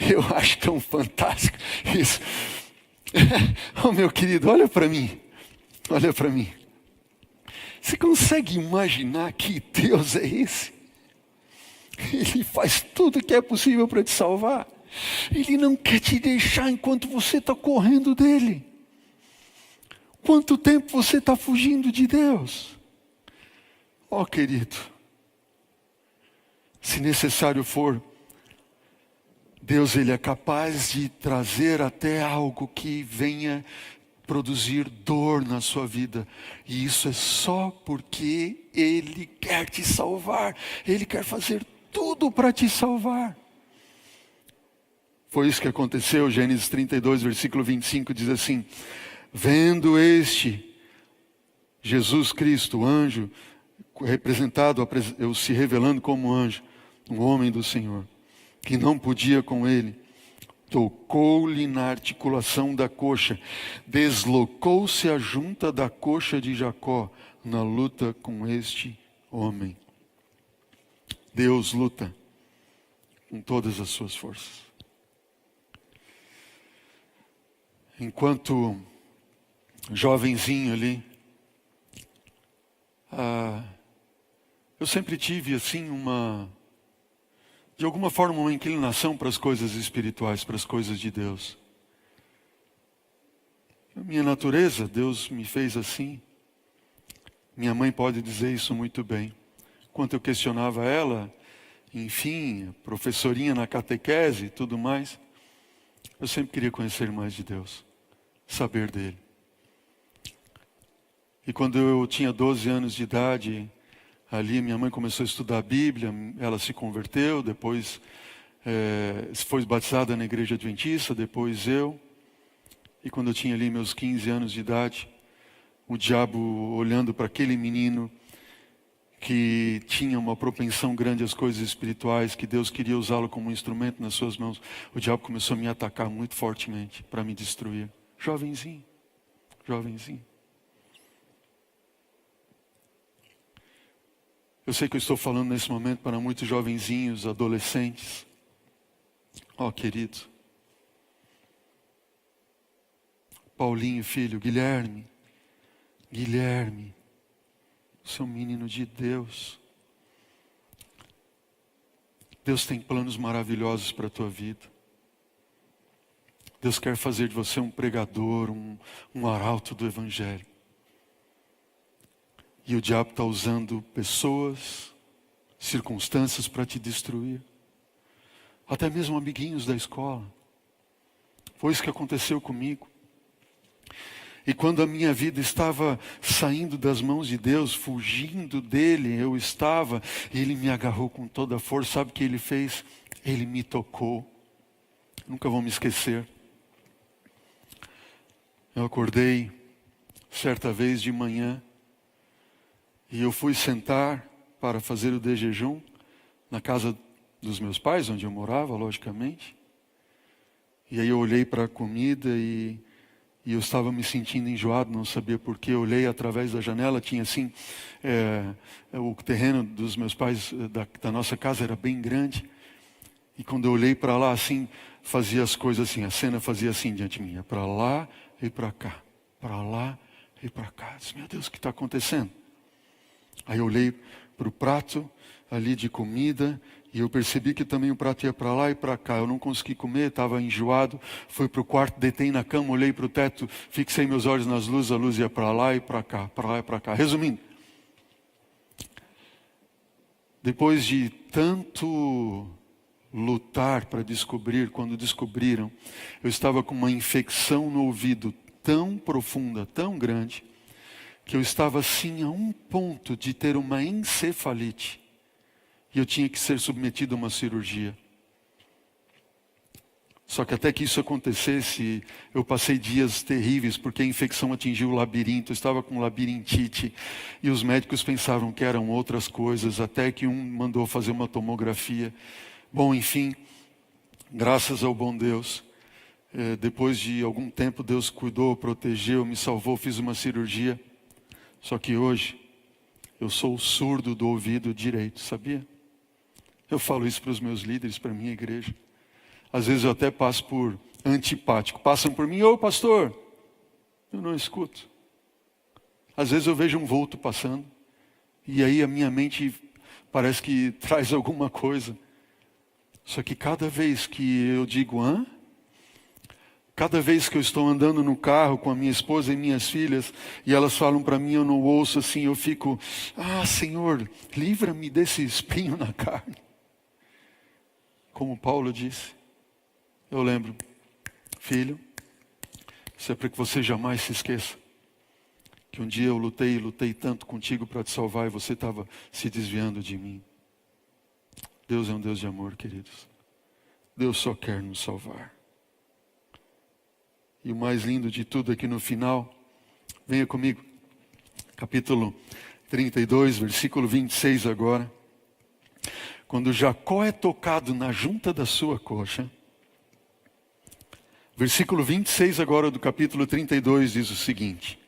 Eu acho tão fantástico isso. Oh, meu querido, olha para mim. Olha para mim. Você consegue imaginar que Deus é esse? Ele faz tudo que é possível para te salvar. Ele não quer te deixar enquanto você está correndo dele. Quanto tempo você está fugindo de Deus? Oh, querido, se necessário for, Deus ele é capaz de trazer até algo que venha produzir dor na sua vida. E isso é só porque Ele quer te salvar. Ele quer fazer tudo para te salvar. Foi isso que aconteceu. Gênesis 32, versículo 25 diz assim: vendo este Jesus Cristo, o anjo, representado, se revelando como anjo, um homem do Senhor, que não podia com ele, tocou-lhe na articulação da coxa. Deslocou-se a junta da coxa de Jacó na luta com este homem. Deus luta com todas as suas forças. Enquanto jovenzinho ali, eu sempre tive assim de alguma forma uma inclinação para as coisas espirituais, para as coisas de Deus. A minha natureza, Deus me fez assim. Minha mãe pode dizer isso muito bem. Enquanto eu questionava ela, enfim, professorinha na catequese e tudo mais, eu sempre queria conhecer mais de Deus, saber dele. E quando eu tinha 12 anos de idade, ali minha mãe começou a estudar a Bíblia, ela se converteu, depois foi batizada na igreja adventista, depois eu. E quando eu tinha ali meus 15 anos de idade, o diabo olhando para aquele menino que tinha uma propensão grande às coisas espirituais, que Deus queria usá-lo como um instrumento nas suas mãos, o diabo começou a me atacar muito fortemente para me destruir. Jovenzinho. Eu sei que eu estou falando nesse momento para muitos jovenzinhos, adolescentes. Querido. Paulinho, filho, Guilherme, você é um menino de Deus. Deus tem planos maravilhosos para a tua vida. Deus quer fazer de você um pregador, um arauto do Evangelho. E o diabo está usando pessoas, circunstâncias para te destruir. Até mesmo amiguinhos da escola. Foi isso que aconteceu comigo. E quando a minha vida estava saindo das mãos de Deus, fugindo dele, e ele me agarrou com toda a força. Sabe o que ele fez? Ele me tocou. Nunca vou me esquecer. Eu acordei certa vez de manhã e eu fui sentar para fazer o de jejum na casa dos meus pais, onde eu morava, logicamente. E aí eu olhei para a comida e eu estava me sentindo enjoado, não sabia porquê. Eu olhei através da janela, tinha assim, o terreno dos meus pais, da nossa casa era bem grande. E quando eu olhei para lá, assim, fazia as coisas assim, a cena fazia assim diante de mim, para lá e para cá, para lá e para cá. Eu disse, meu Deus, o que está acontecendo? Aí eu olhei para o prato ali de comida, e eu percebi que também o prato ia para lá e para cá. Eu não consegui comer, estava enjoado. Fui para o quarto, deitei na cama, olhei para o teto, fixei meus olhos nas luzes, a luz ia para lá e para cá, para lá e para cá. Resumindo, depois de tanto lutar para descobrir, quando descobriram, eu estava com uma infecção no ouvido tão profunda, tão grande, que eu estava assim a um ponto de ter uma encefalite. E eu tinha que ser submetido a uma cirurgia. Só que até que isso acontecesse, eu passei dias terríveis, porque a infecção atingiu o labirinto, eu estava com labirintite, e os médicos pensavam que eram outras coisas, até que um mandou fazer uma tomografia. Bom, enfim, graças ao bom Deus, depois de algum tempo Deus cuidou, protegeu, me salvou, fiz uma cirurgia. Só que hoje, eu sou surdo do ouvido direito, sabia? Eu falo isso para os meus líderes, para a minha igreja. Às vezes eu até passo por antipático. Passam por mim, ô pastor, eu não escuto. Às vezes eu vejo um vulto passando, e aí a minha mente parece que traz alguma coisa. Só que cada vez que eu digo, cada vez que eu estou andando no carro com a minha esposa e minhas filhas, e elas falam para mim, eu não ouço assim, eu fico, Senhor, livra-me desse espinho na carne. Como Paulo disse, eu lembro, filho, isso é para que você jamais se esqueça, que um dia eu lutei tanto contigo para te salvar e você estava se desviando de mim. Deus é um Deus de amor, queridos. Deus só quer nos salvar. E o mais lindo de tudo é que no final, venha comigo, capítulo 32, versículo 26 agora. Quando Jacó é tocado na junta da sua coxa, Versículo 26 agora do capítulo 32 diz o seguinte: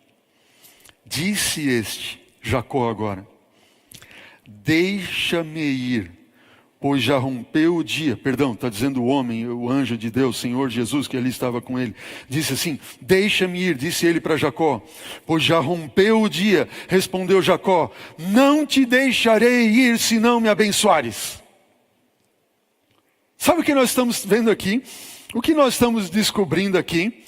disse este, Jacó agora, deixa-me ir, pois já rompeu o dia. Perdão, está dizendo o homem, o anjo de Deus, Senhor Jesus, que ali estava com ele. Disse assim, deixa-me ir, disse ele para Jacó, pois já rompeu o dia. Respondeu Jacó, não te deixarei ir se não me abençoares. Sabe o que nós estamos vendo aqui? O que nós estamos descobrindo aqui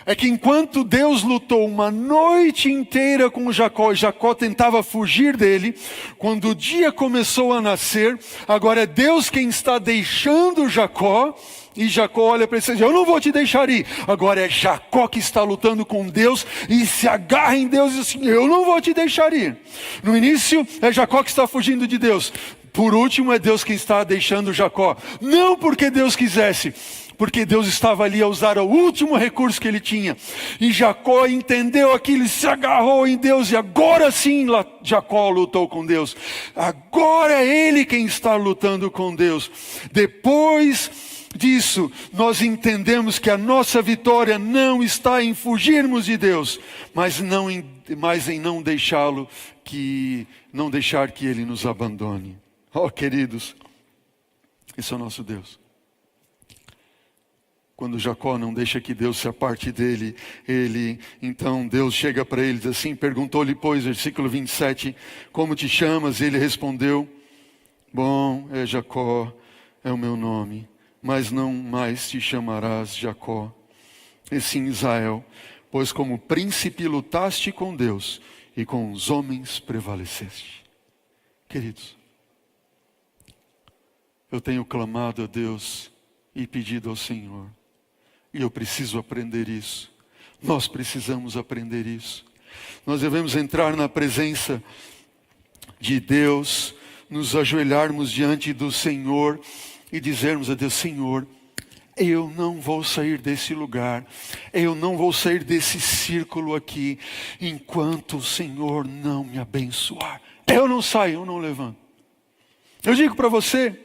é que enquanto Deus lutou uma noite inteira com Jacó, e Jacó tentava fugir dele, quando o dia começou a nascer, agora é Deus quem está deixando Jacó, e Jacó olha para ele e diz, eu não vou te deixar ir. Agora é Jacó que está lutando com Deus, e se agarra em Deus e diz assim, eu não vou te deixar ir. No início é Jacó que está fugindo de Deus. Por último é Deus quem está deixando Jacó. Não porque Deus quisesse, porque Deus estava ali a usar o último recurso que ele tinha. E Jacó entendeu aquilo e se agarrou em Deus. E agora sim Jacó lutou com Deus. Agora é ele quem está lutando com Deus. Depois disso, nós entendemos que a nossa vitória não está em fugirmos de Deus, mas em não deixar que Ele nos abandone. Oh, queridos, esse é o nosso Deus. Quando Jacó não deixa que Deus se aparte dele, então Deus chega para ele e diz assim, perguntou-lhe, pois, versículo 27, como te chamas? E ele respondeu, bom, é Jacó, é o meu nome, mas não mais te chamarás Jacó, e sim Israel, pois como príncipe lutaste com Deus e com os homens prevaleceste. Queridos, eu tenho clamado a Deus e pedido ao Senhor, e eu preciso aprender isso. Nós precisamos aprender isso. Nós devemos entrar na presença de Deus, nos ajoelharmos diante do Senhor e dizermos a Deus, Senhor, eu não vou sair desse lugar, eu não vou sair desse círculo aqui, enquanto o Senhor não me abençoar. Eu não saio, eu não levanto. Eu digo para você,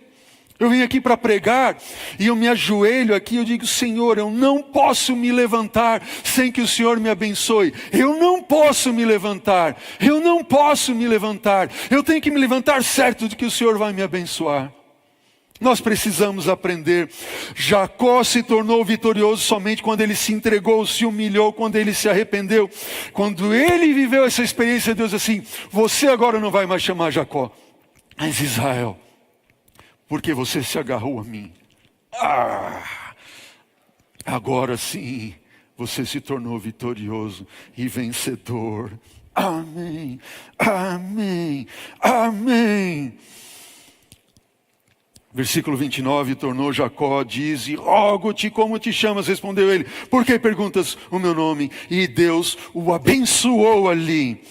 eu vim aqui para pregar e eu me ajoelho aqui, eu digo, Senhor, eu não posso me levantar sem que o Senhor me abençoe. Eu não posso me levantar, eu não posso me levantar. Eu tenho que me levantar certo de que o Senhor vai me abençoar. Nós precisamos aprender. Jacó se tornou vitorioso somente quando ele se entregou, se humilhou, quando ele se arrependeu. Quando ele viveu essa experiência, Deus assim, você agora não vai mais chamar Jacó, mas Israel, porque você se agarrou a mim. Agora sim, você se tornou vitorioso e vencedor. Amém, amém, amém. Versículo 29, tornou Jacó, diz, e rogo-te como te chamas, respondeu ele, por que perguntas o meu nome? E Deus o abençoou ali.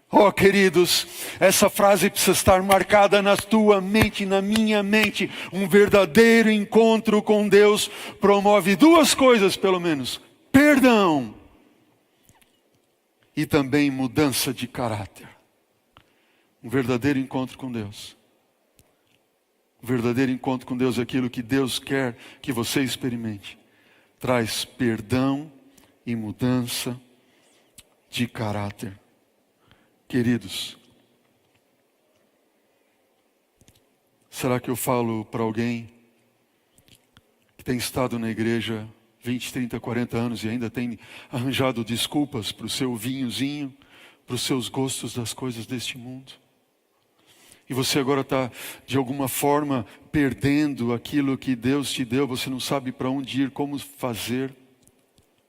Oh, queridos, essa frase precisa estar marcada na tua mente, na minha mente. Um verdadeiro encontro com Deus promove duas coisas, pelo menos: perdão e também mudança de caráter. Um verdadeiro encontro com Deus. O verdadeiro encontro com Deus é aquilo que Deus quer que você experimente. Traz perdão e mudança de caráter. Queridos, será que eu falo para alguém que tem estado na igreja 20, 30, 40 anos e ainda tem arranjado desculpas para o seu vinhozinho, para os seus gostos das coisas deste mundo? E você agora está, de alguma forma, perdendo aquilo que Deus te deu, você não sabe para onde ir, como fazer.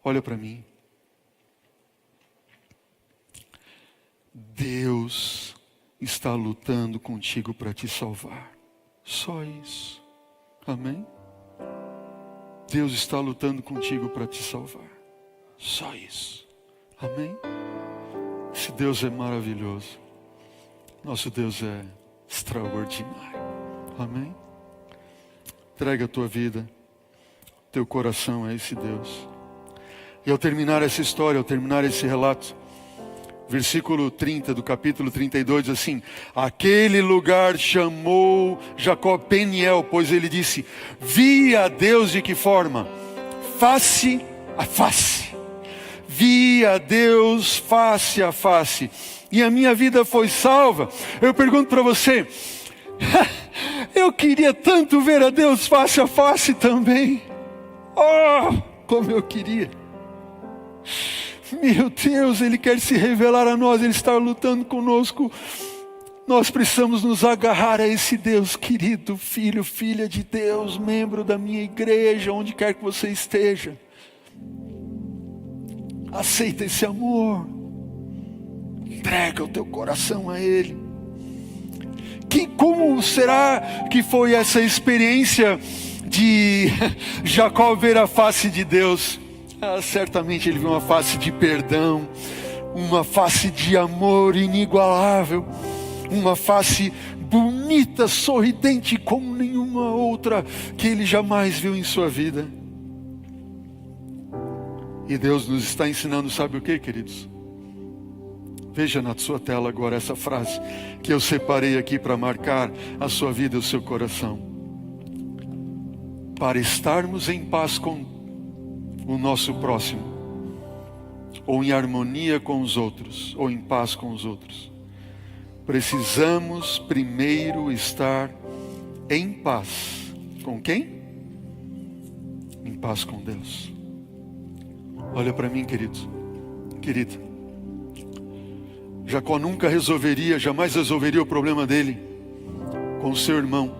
Olha para mim. Deus está lutando contigo para te salvar. Só isso. Amém? Deus está lutando contigo para te salvar. Só isso. Amém? Esse Deus é maravilhoso. Nosso Deus é extraordinário. Amém? Entrega a tua vida, teu coração a esse Deus. E ao terminar essa história, ao terminar esse relato, versículo 30 do capítulo 32 diz assim: aquele lugar chamou Jacó Peniel, pois ele disse, vi a Deus de que forma? face a face. Vi a Deus face a face. E a minha vida foi salva. Eu pergunto para você, eu queria tanto ver a Deus face a face também. Oh, como eu queria. Meu Deus, Ele quer se revelar a nós, Ele está lutando conosco. Nós precisamos nos agarrar a esse Deus querido, filho, filha de Deus, membro da minha igreja, onde quer que você esteja. Aceita esse amor. Entrega o teu coração a Ele. Como será que foi essa experiência de Jacó ver a face de Deus? Certamente ele viu uma face de perdão, uma face de amor inigualável, uma face bonita, sorridente como nenhuma outra que ele jamais viu em sua vida. E Deus nos está ensinando, sabe o que, queridos? Veja na sua tela agora essa frase que eu separei aqui para marcar a sua vida e o seu coração. Para estarmos em paz com o nosso próximo, ou em harmonia com os outros, ou em paz com os outros, precisamos primeiro estar em paz. Com quem? Em paz com Deus. Olha para mim, querido, querida. Jacó nunca jamais resolveria o problema dele com o seu irmão,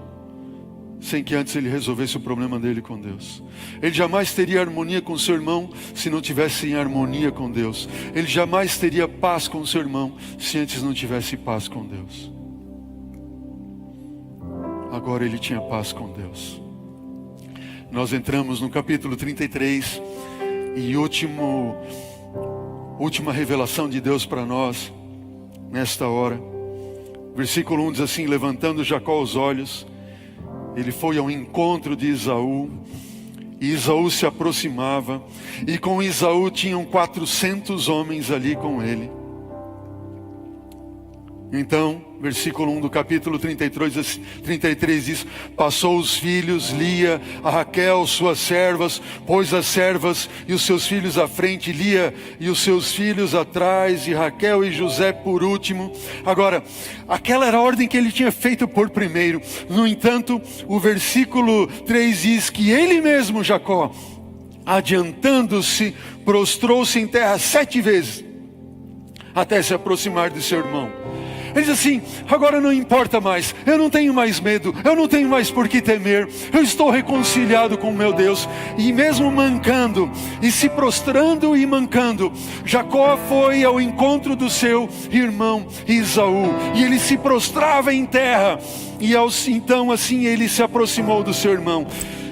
sem que antes ele resolvesse o problema dele com Deus. Ele jamais teria harmonia com seu irmão se não tivesse em harmonia com Deus. Ele jamais teria paz com seu irmão se antes não tivesse paz com Deus. Agora ele tinha paz com Deus. Nós entramos no capítulo 33 e última revelação de Deus para nós nesta hora. Versículo 1 diz assim: levantando Jacó os olhos, ele foi ao encontro de Esaú, e Esaú se aproximava, e com Esaú tinham 400 homens ali com ele. Então, versículo 1 do capítulo 33 diz: passou os filhos, Lia, a Raquel, suas servas, pôs as servas e os seus filhos à frente, Lia e os seus filhos atrás, e Raquel e José por último. Agora, aquela era a ordem que ele tinha feito por primeiro. No entanto, o versículo 3 diz que ele mesmo, Jacó, adiantando-se, prostrou-se em terra 7 vezes, até se aproximar de seu irmão. Ele diz assim: agora não importa mais, eu não tenho mais medo, eu não tenho mais por que temer, eu estou reconciliado com meu Deus. E mesmo mancando, e se prostrando e mancando, Jacó foi ao encontro do seu irmão Esaú, e ele se prostrava em terra, e então assim ele se aproximou do seu irmão.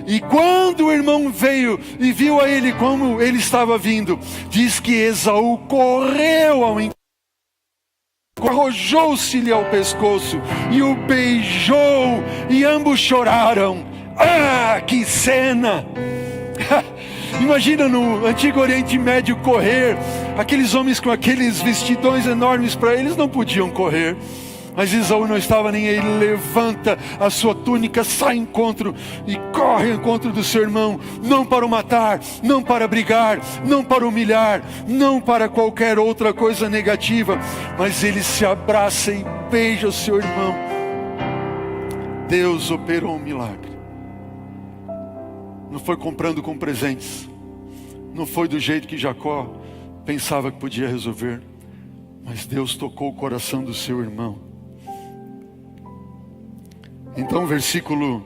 E quando o irmão veio e viu a ele como ele estava vindo, diz que Esaú correu ao encontro, arrojou-se-lhe ao pescoço e o beijou, e ambos choraram. Ah, que cena! Imagina no antigo Oriente Médio correr, aqueles homens com aqueles vestidões enormes, para eles não podiam correr. Mas Esaú não estava nem aí, ele levanta a sua túnica, sai ao encontro e corre ao encontro do seu irmão, não para o matar, não para brigar, não para humilhar, não para qualquer outra coisa negativa, mas ele se abraça e beija o seu irmão. Deus operou um milagre. Não foi comprando com presentes, não foi do jeito que Jacó pensava que podia resolver, mas Deus tocou o coração do seu irmão. Então, versículo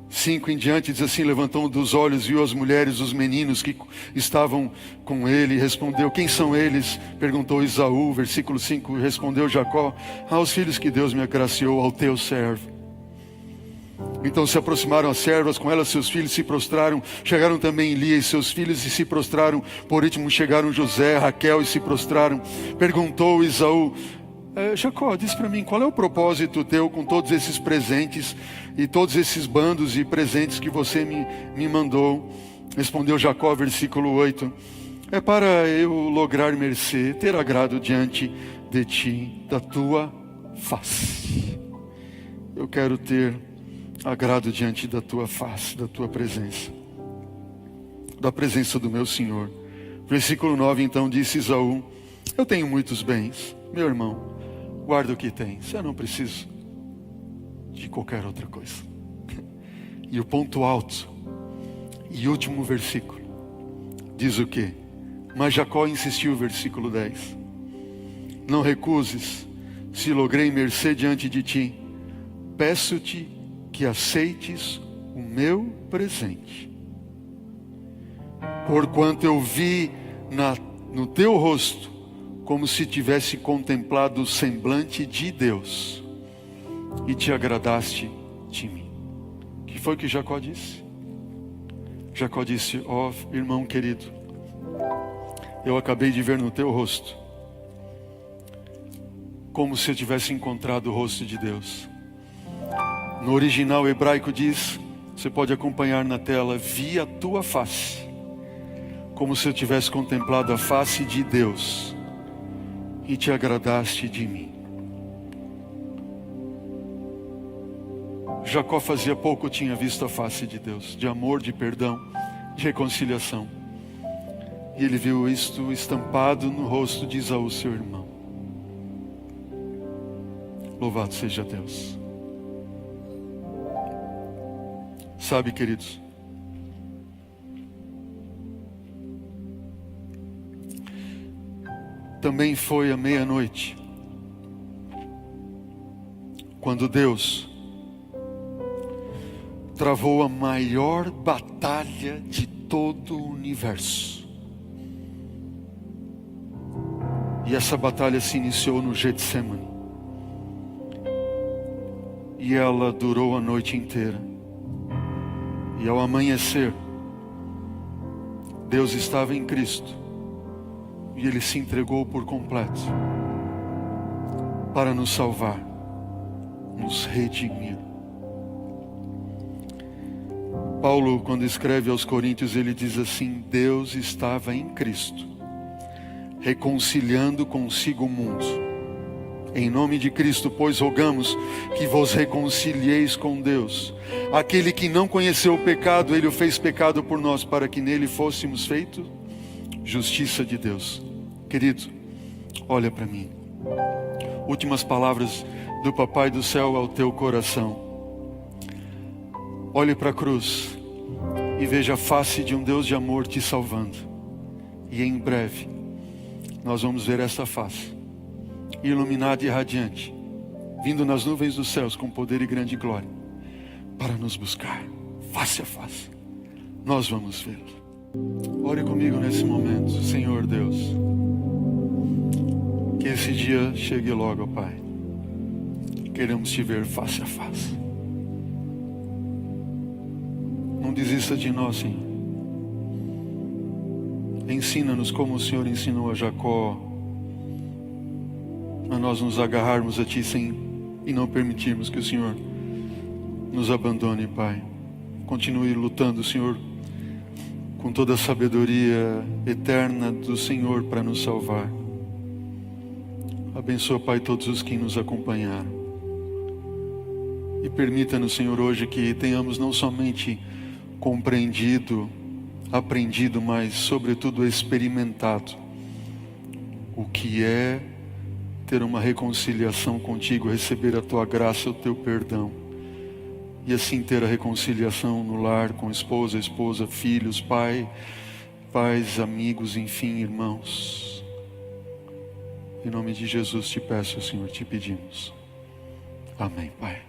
5 em diante diz assim: levantou dos olhos, viu as mulheres, os meninos que estavam com ele, e respondeu: quem são eles? Perguntou Esaú. Versículo 5, respondeu Jacó: aos filhos que Deus me agraciou, ao teu servo. Então se aproximaram as servas, com elas seus filhos se prostraram. Chegaram também Lia e seus filhos e se prostraram. Por último chegaram José, Raquel e se prostraram. Perguntou Esaú: Jacó, diz para mim, qual é o propósito teu com todos esses presentes e todos esses bandos e presentes que você me mandou? Respondeu Jacó, versículo 8: é para eu lograr mercê, ter agrado diante de ti, da tua face. Eu quero ter agrado diante da tua face, da tua presença. da presença do meu Senhor. Versículo 9, então disse Esaú: eu tenho muitos bens, meu irmão, guarda o que tens, eu não preciso de qualquer outra coisa. E o ponto alto e último versículo diz o quê? Mas Jacó insistiu, versículo 10: não recuses, se logrei mercê diante de ti, peço-te que aceites o meu presente. Porquanto eu vi no teu rosto, como se tivesse contemplado o semblante de Deus, e te agradaste de mim. O que foi que Jacó disse? Jacó disse: ó irmão querido, eu acabei de ver no teu rosto, como se eu tivesse encontrado o rosto de Deus. No original hebraico diz, você pode acompanhar na tela: vi a tua face, como se eu tivesse contemplado a face de Deus, e te agradaste de mim. Jacó fazia pouco tinha visto a face de Deus, de amor, de perdão, de reconciliação. E ele viu isto estampado no rosto de Esaú, seu irmão. Louvado seja Deus. Sabe, queridos, também foi a meia-noite quando Deus travou a maior batalha de todo o universo. E essa batalha se iniciou no Getsemane. E ela durou a noite inteira. E ao amanhecer, Deus estava em Cristo. E Ele se entregou por completo para nos salvar, nos redimir. Paulo, quando escreve aos Coríntios, ele diz assim: Deus estava em Cristo, reconciliando consigo o mundo. Em nome de Cristo, pois, rogamos que vos reconcilieis com Deus. Aquele que não conheceu o pecado, Ele o fez pecado por nós, para que nele fôssemos feitos justiça de Deus. Querido, olha para mim. Últimas palavras do Papai do Céu ao teu coração. Olhe para a cruz e veja a face de um Deus de amor te salvando. E em breve nós vamos ver essa face, iluminada e radiante, vindo nas nuvens dos céus com poder e grande glória, para nos buscar face a face. Nós vamos vê-lo. Ore comigo nesse momento. Senhor Deus, que esse dia chegue logo, ó Pai. Queremos te ver face a face. Não desista de nós, Senhor. Ensina-nos como o Senhor ensinou a Jacó, a nós nos agarrarmos a Ti e não permitirmos que o Senhor nos abandone, Pai. Continue lutando, Senhor, com toda a sabedoria eterna do Senhor para nos salvar. Abençoa, Pai, todos os que nos acompanharam. E permita-nos, Senhor, hoje que tenhamos não somente compreendido, aprendido, mas sobretudo experimentado o que é ter uma reconciliação contigo, receber a tua graça, o teu perdão, e assim ter a reconciliação no lar, com esposa, filhos, pais, amigos, enfim, irmãos. Em nome de Jesus te peço, Senhor, te pedimos. Amém, Pai.